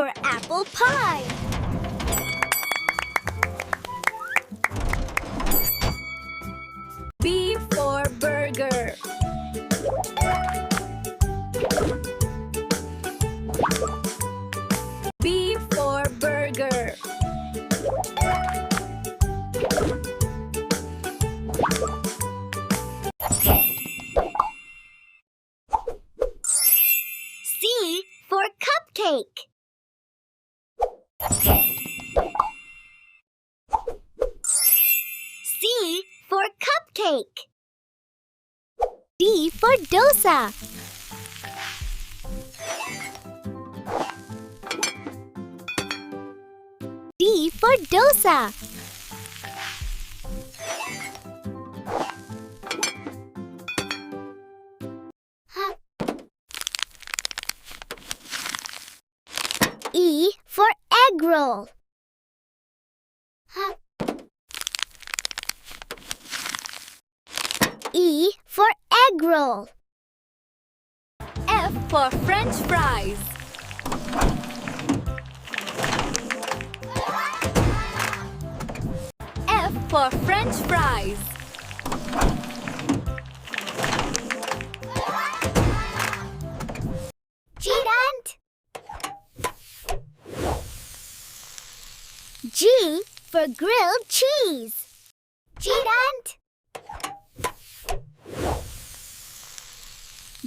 for apple pie. B for burger. B for burger. C for cupcake. C for cupcake. D for dosa. D for dosa. E for egg roll. E for egg roll. F for French fries. F for French fries. G for grilled cheese.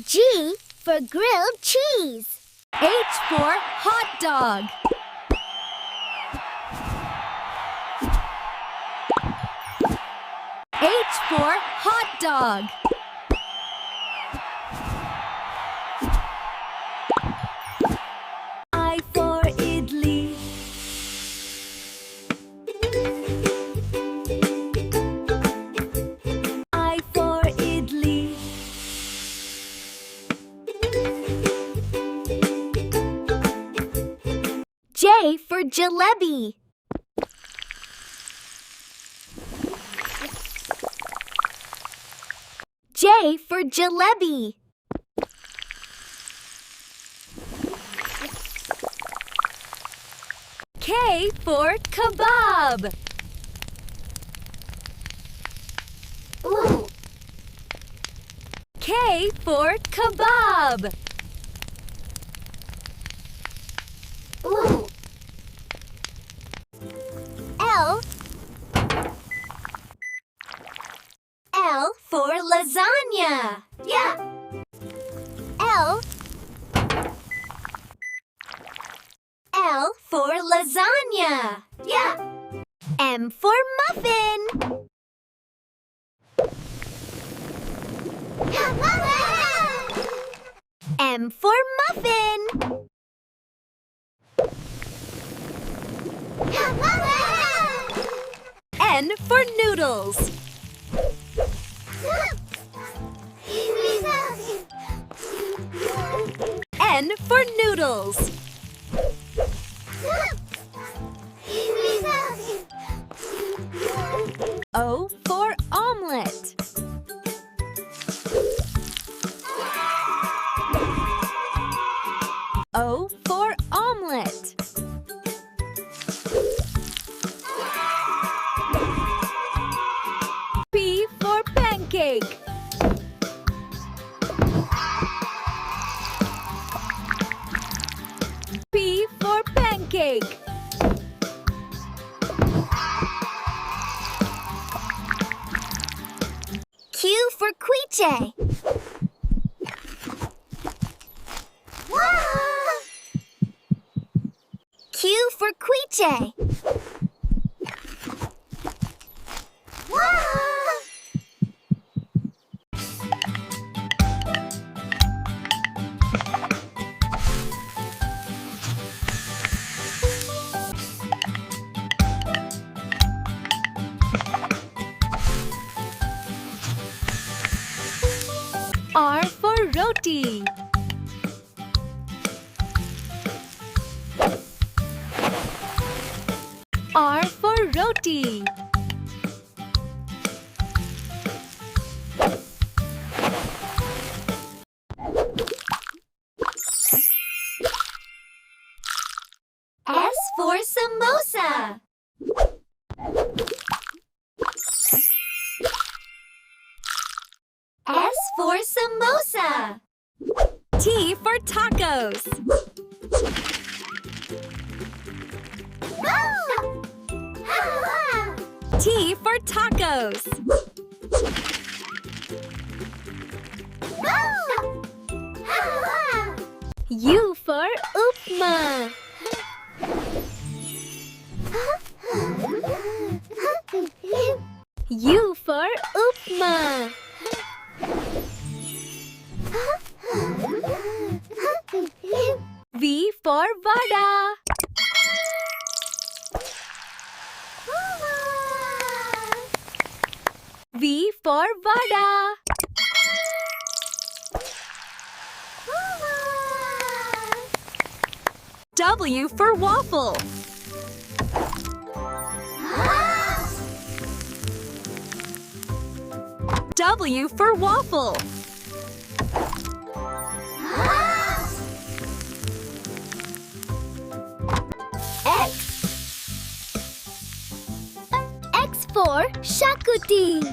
G for grilled cheese. H for hot dog. H for hot dog. I for idli. I for idli. J for jalebi. J for jalebi. K for kebab. Ooh. K for kebab. Ooh. L for lasagna. Yeah. L for lasagna. Yeah. M for muffin. M for muffin. N for noodles. N for noodles. O for omelet. O for omelet. P for pancake. P for pancake. Q for quiche. Q for quiche. R for roti. R for roti. for samosa. S for samosa. T for tacos. T for tacos. U for upma. U for upma. V for vada. V for vada. W for waffle. W for waffle. X. X for shakuti.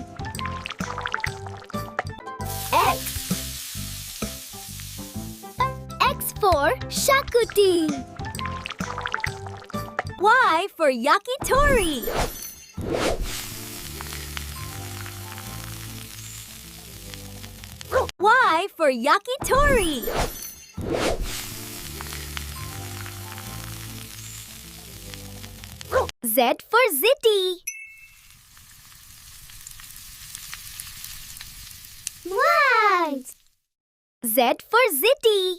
X. X for shakuti. Y for yakitori. Y for yakitori. Z for ziti. Right. Z for ziti.